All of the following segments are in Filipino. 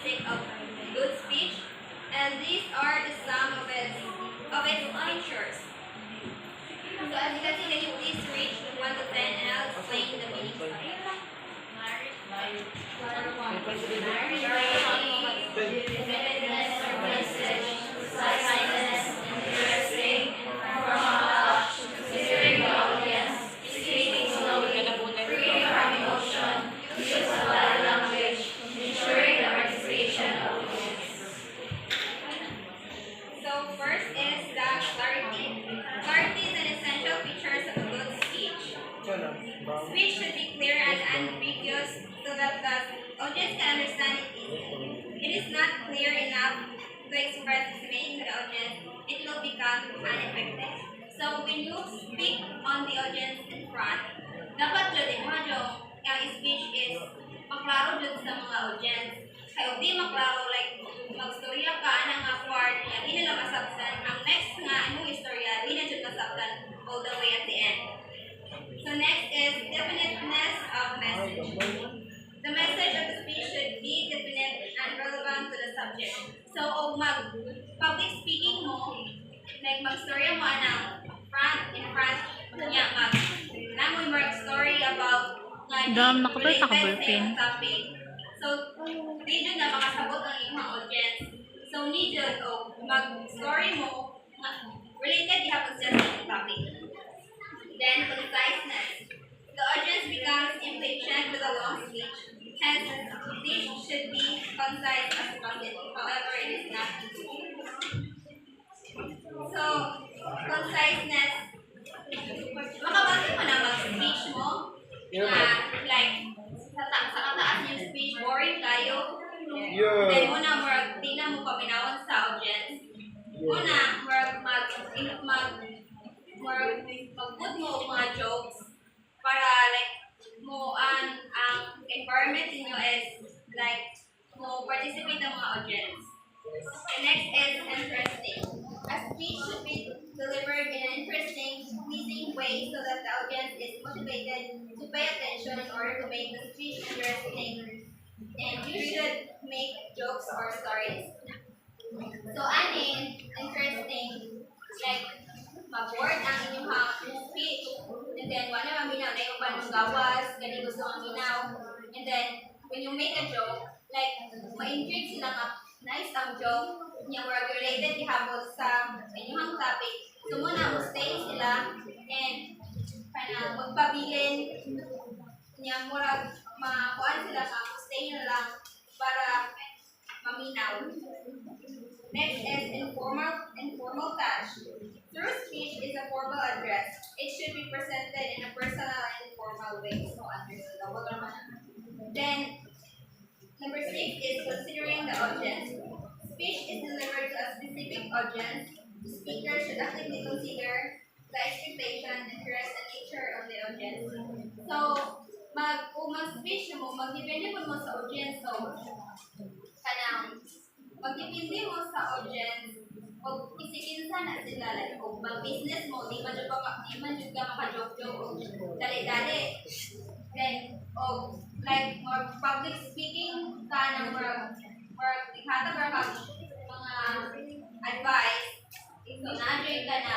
characteristic of good speech, and these are the sum of its features. So as you can see, can you please reach 1 to 10 and I'll explain the meaning of it. So first is the clarity. Clarity is an essential feature of a good speech. Speech should be clear and unambiguous so that the audience can understand it easily. It is not clear enough to express its meaning to the audience, it will become ineffective. So when you speak on the audience in front, dapat jud mo ang speech is maklaro jud sa mga audience. Kaya di maklaro like magstorya ka ana nga part niya, di nila masabtan. Ang next nga imong istorya, di na jud masabtan all the way at the end. So next is definiteness of message. The message of the speech should be definite and relevant to the subject. So, public speaking mo, like magstorya mo anang in front niya, namoy story about related sa iyong topic. So, di dyan na makasabot ang iyong audience. So, need dyan, mag-story mo, related ihapon siya sa iyong topic. Then, conciseness. The audience becomes impatient with a long speech. Hence, speech should be concise as possible. However, it is not. So, conciseness. Makabati mo na mag-speech mo. Like, sa kataas yung speech, boring tayo. Then, muna, di na mo paminawan sa audience. Muna, mag-put mo mga jokes para like ang environment niyo is like mo participate ang mga audience. The next is interesting. A speech should be delivered in an interesting, pleasing way so that the audience is motivated to pay attention in order to make the speech interesting. And you should make jokes or stories. So, interesting, like mag-board ang inyong speech, and then wala maminaw na yung panong gawas, ganito gusto ang minaw, and then when you make a joke, like ma-intrigue sila nga nice ang joke niya were related ihabot sa inyong topic. So muna stay sila and kana magpabilin niya murag makuan sila sa stay na lang para maminaw. Next is informal touch. True speech is a formal address. It should be presented in a personal and informal way. So understood. Then, number 6 is considering the audience. Speech is delivered to a specific audience. The speaker should actively consider the expectation, interest, and nature of the audience. So, mag-speech mo, magdepende mo sa audience. So, magdepende mo sa audience o isikinsa na sila like kung mag-business mo di man jud ka maka-joke-joke dali-dali then like more public speaking ka ng more ihatag ka mga advice so na-join ka na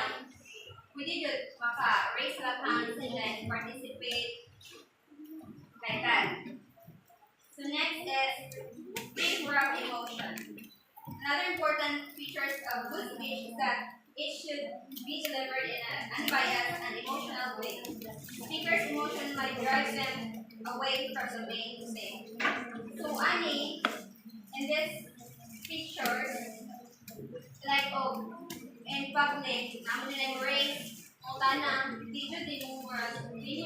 pwede jud maka-raise lang hands and then participate like that. So next is flavor of emotion. Another important feature of good speech is that it should be delivered in an unbiased and emotional way. Speakers' emotion might drive them away from the main thing. So, in this pictures, like in public, naman nila embrace, o tanang, di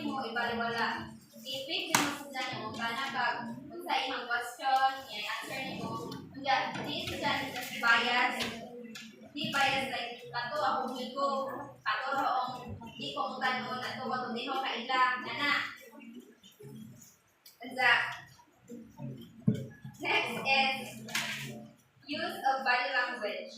mo ibaliwala. I-pick din mo sila niyo, kana pag sa imang question, i-answer niyo. Di sila bias. Di bias like, kato ako ko, kato roong, di ko mo tanon, ato ko di ko kaila, nana. Next is use of body language.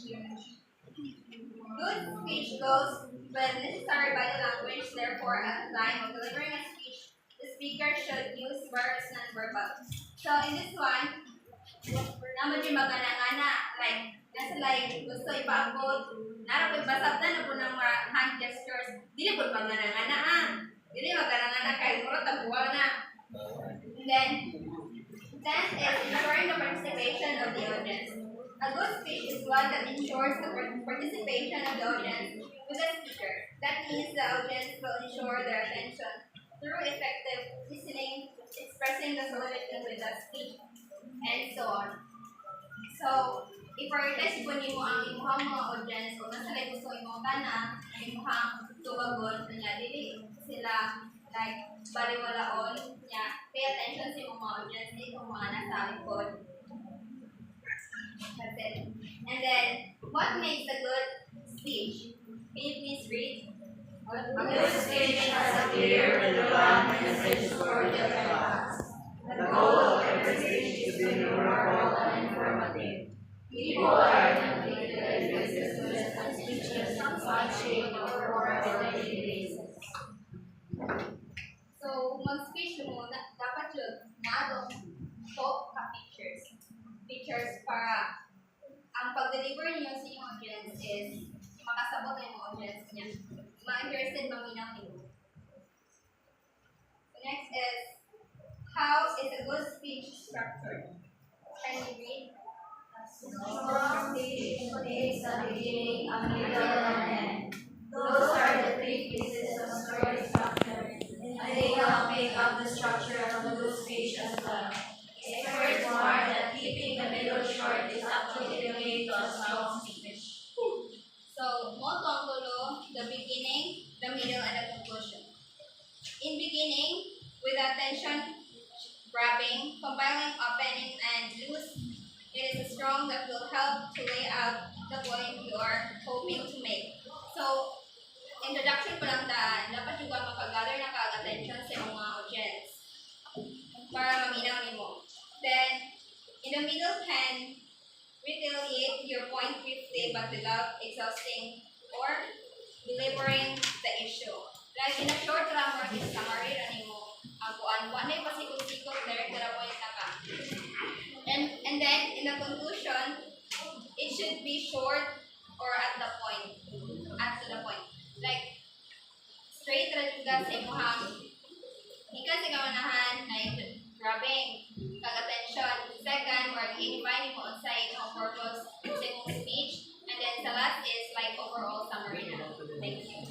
Good speech goes with necessary body language, therefore at the time of delivering a speech, the speaker should use verbs non-verbal. So in this one, Naman yung magana-ngana, like, gusto ipaabot, narapod basabtan na po ng mga hand gestures, dili po magana-ngana dili magana-ngana kahit mura tabuwa na. And then, 10th is ensuring the participation of the audience. A good speech is one that ensures the participation of the audience with the speaker. That means the audience will ensure their attention through effective listening, expressing the solution with the speech, and so on. So, i-prioritize po nimo ang imuhang mga audience kung nasa like gusto imong kana, ang imuhang tubagon, kanya dili sila like baliwalaon niya. Pay attention sa imong mga audience dito mga nasa likod. That's it. And then, what makes a good speech? Can you please read? A good speech has a clear, relevant message for the class. The goal of every speech is to be memorable and informative. People are educated at business and speeches on such shape or form on a daily basis. So, mag-speech mo, dapat yun, natong top ka features. Features para ang pag-deliver niyo sa inyong audience is makasabot na yung audience niya. Ma-interested maminaw niyo. The next is, how is a good speech structured? Can you read? Strong speech takes a beginning, a middle, and end. Those are the three pieces of story structure, and they help make up the structure of a good speech as well. Experts warn that keeping the middle short is actually the way to a strong speech. So, mo tungkol the beginning, the middle, and the conclusion. In beginning, with attention grabbing, compiling, opening, and loose, it is strong that will help to lay out the point you are hoping to make. So, introduction pa lang daan, dapat yung makagather na ka-attention sa iyong mga audience para maminaw nimo. Then, in the middle can retaliate your point briefly but without exhausting or belaboring the issue. Like in a short grammar, in summary, nimo ang kuan, wa na pasikot-sikot, direct to the point na ka. And then, in the conclusion, it should be short or at the point, at to the point. Like, straight ra jud sa imuhang ikan sa kamanahan na grabbing kag-attention. Second, or i-define mo sa imong purpose sa imong speech. And then, the last is like overall summary na. Thank you.